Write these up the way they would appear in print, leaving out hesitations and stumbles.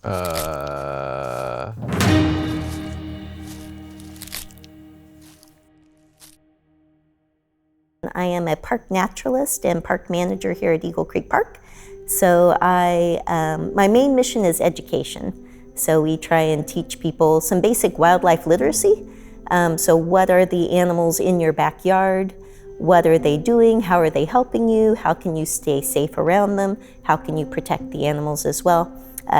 Uh, I am a park naturalist and park manager here at Eagle Creek Park. So my main mission is education. So we try and teach people some basic wildlife literacy. So what are the animals in your backyard? What are they doing? How are they helping you? How can you stay safe around them? How can you protect the animals as well?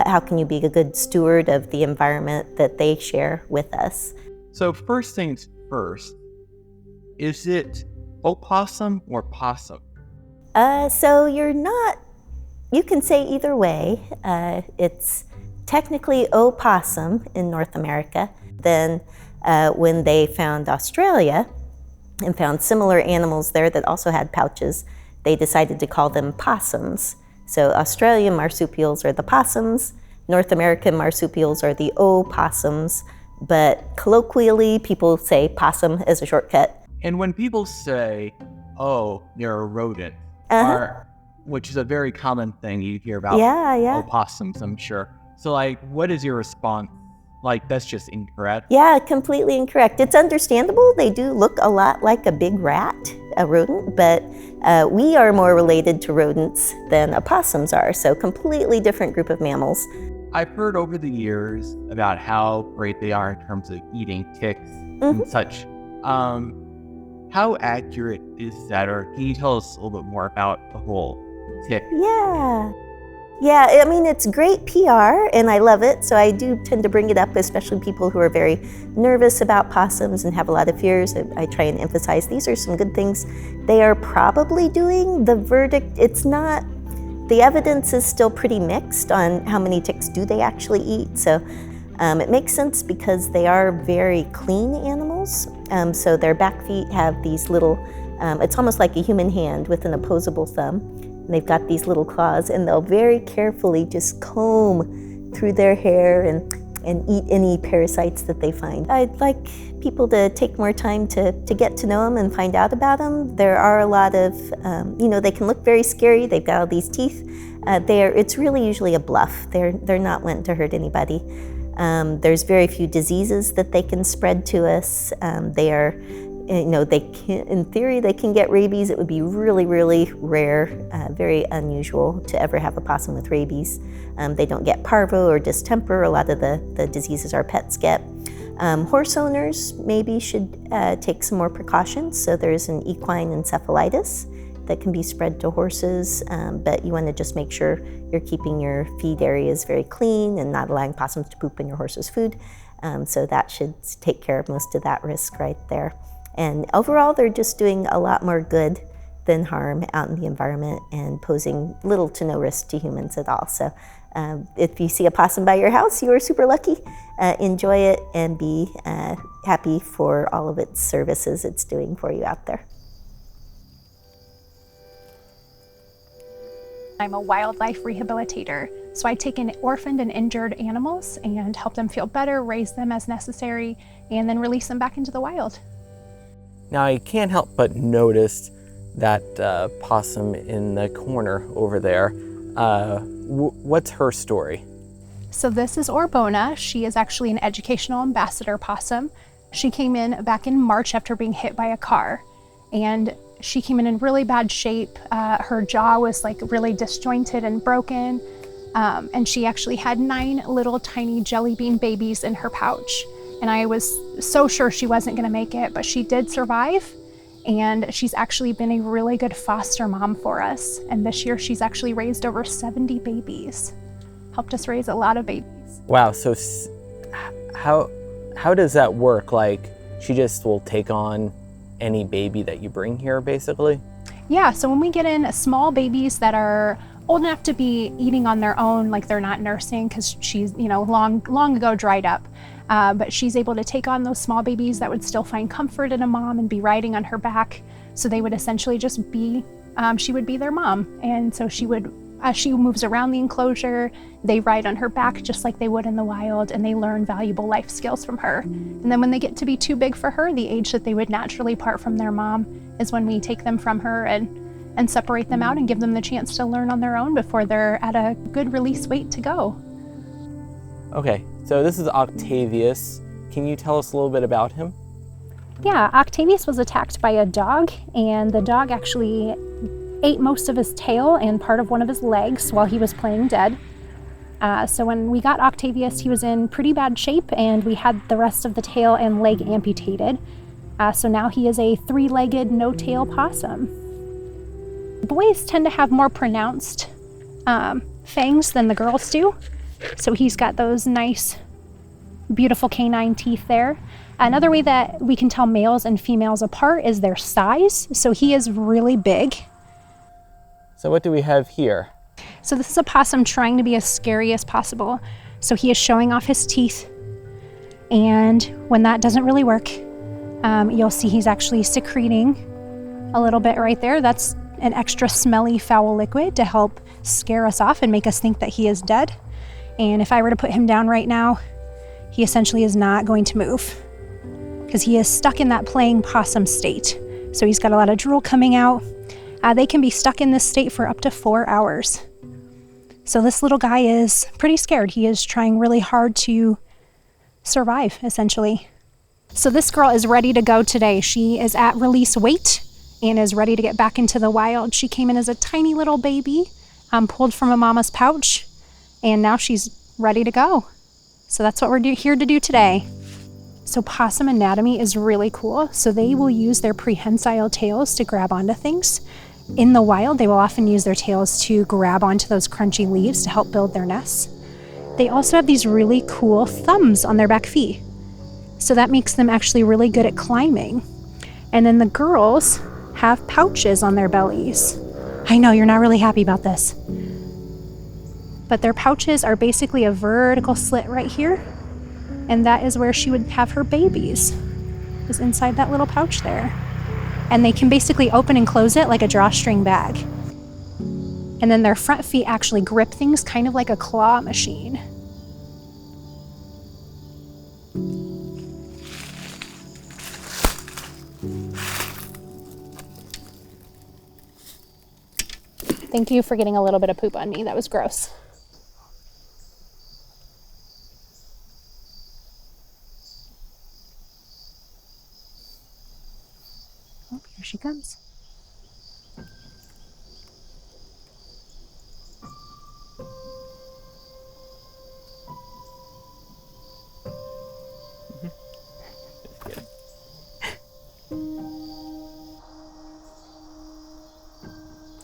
How can you be a good steward of the environment that they share with us? so first things first, is it opossum or possum? So you can say either way. It's technically opossum in North America. Then when they found Australia and found similar animals there that also had pouches, they decided to call them possums. So Australian marsupials are the possums, North American marsupials are the opossums, but colloquially people say possum as a shortcut. And when people say, oh, they're a rodent, which is a very common thing you hear about opossums, I'm sure. So what is your response? That's just incorrect? Yeah, completely incorrect. It's understandable. They do look a lot like a big rat, a rodent, but we are more related to rodents than opossums are, so completely different group of mammals. I've heard over the years about how great they are in terms of eating ticks and such. How accurate is that, or can you tell us a little bit more about the whole tick? Yeah, I mean, it's great PR, and I love it, so I do tend to bring it up, especially people who are very nervous about possums and have a lot of fears. I try and emphasize these are some good things they are probably doing. The verdict, the evidence is still pretty mixed on how many ticks do they actually eat, so it makes sense because they are very clean animals. So their back feet have these little, it's almost like a human hand with an opposable thumb. And they've got these little claws, and they'll very carefully just comb through their hair and eat any parasites that they find. I'd like people to take more time to get to know them and find out about them. There are a lot of, they can look very scary. They've got all these teeth. It's really usually a bluff. They're not meant to hurt anybody. There's very few diseases that they can spread to us. In theory, they can get rabies. It would be really, really rare, very unusual to ever have a possum with rabies. They don't get parvo or distemper. A lot of the diseases our pets get. Horse owners maybe should take some more precautions. So there's an equine encephalitis that can be spread to horses, but you want to just make sure you're keeping your feed areas very clean and not allowing possums to poop in your horse's food. So that should take care of most of that risk right there. And overall, they're just doing a lot more good than harm out in the environment and posing little to no risk to humans at all. So if you see a possum by your house, you are super lucky. Enjoy it and be happy for all of its services it's doing for you out there. I'm a wildlife rehabilitator, so I take in orphaned and injured animals and help them feel better, raise them as necessary, and then release them back into the wild. Now I can't help but notice that possum in the corner over there. What's her story? So this is Orbona. She is actually an educational ambassador possum. She came in back in March after being hit by a car, and she came in really bad shape. Her jaw was really disjointed and broken, and she actually had 9 little tiny jelly bean babies in her pouch. And I was so sure she wasn't gonna make it, but she did survive. And she's actually been a really good foster mom for us. And this year she's actually raised over 70 babies. Helped us raise a lot of babies. Wow, so how does that work? She just will take on any baby that you bring here, basically? Yeah, so when we get in small babies that are old enough to be eating on their own, they're not nursing because she's, long ago dried up. But she's able to take on those small babies that would still find comfort in a mom and be riding on her back. So they would essentially just be, she would be their mom. And so she would, as she moves around the enclosure, they ride on her back just like they would in the wild, and they learn valuable life skills from her. And then when they get to be too big for her, the age that they would naturally part from their mom is when we take them from her and separate them out and give them the chance to learn on their own before they're at a good release weight to go. Okay, so this is Octavius. Can you tell us a little bit about him? Yeah, Octavius was attacked by a dog, and the dog actually ate most of his tail and part of one of his legs while he was playing dead. So when we got Octavius, he was in pretty bad shape, and we had the rest of the tail and leg amputated. So now he is a 3-legged, no-tail possum. Boys tend to have more pronounced fangs than the girls do. So he's got those nice, beautiful canine teeth there. Another way that we can tell males and females apart is their size. So he is really big. So what do we have here? So this is a possum trying to be as scary as possible. So he is showing off his teeth. And when that doesn't really work, you'll see he's actually secreting a little bit right there. That's an extra smelly, foul liquid to help scare us off and make us think that he is dead. And if I were to put him down right now, he essentially is not going to move because he is stuck in that playing possum state. So he's got a lot of drool coming out. They can be stuck in this state for up to 4 hours. So this little guy is pretty scared. He is trying really hard to survive, essentially. So this girl is ready to go today. She is at release weight and is ready to get back into the wild. She came in as a tiny little baby, pulled from a mama's pouch, and now she's ready to go. So that's what we're here to do today. So possum anatomy is really cool. So they will use their prehensile tails to grab onto things. In the wild, they will often use their tails to grab onto those crunchy leaves to help build their nests. They also have these really cool thumbs on their back feet. So that makes them actually really good at climbing. And then the girls have pouches on their bellies. I know you're not really happy about this. But their pouches are basically a vertical slit right here. And that is where she would have her babies, is inside that little pouch there. And they can basically open and close it like a drawstring bag. And then their front feet actually grip things kind of like a claw machine. Thank you for getting a little bit of poop on me. That was gross. Oh, here she comes.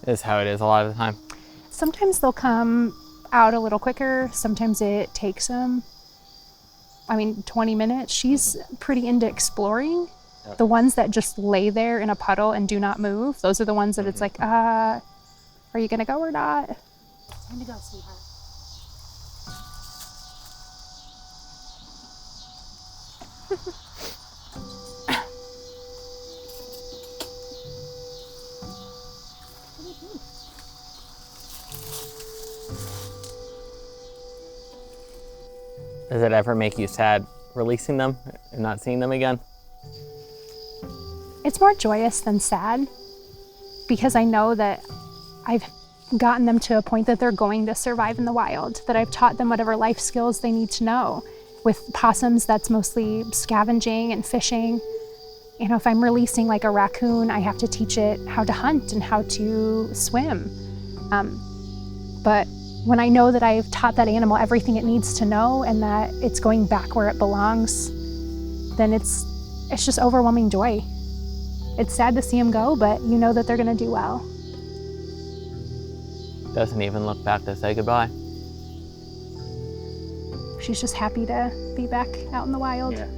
Is how it is a lot of the time. Sometimes they'll come out a little quicker. Sometimes it takes them, 20 minutes. She's pretty into exploring. Yep. The ones that just lay there in a puddle and do not move, those are the ones that it's like, are you gonna go or not? Time to go, sweetheart. Does it ever make you sad releasing them and not seeing them again? It's more joyous than sad because I know that I've gotten them to a point that they're going to survive in the wild, that I've taught them whatever life skills they need to know. With possums, that's mostly scavenging and fishing. You know, if I'm releasing like a raccoon, I have to teach it how to hunt and how to swim. But when I know that I've taught that animal everything it needs to know and that it's going back where it belongs, then it's just overwhelming joy. It's sad to see them go, but you know that they're gonna do well. Doesn't even look back to say goodbye. She's just happy to be back out in the wild. Yeah.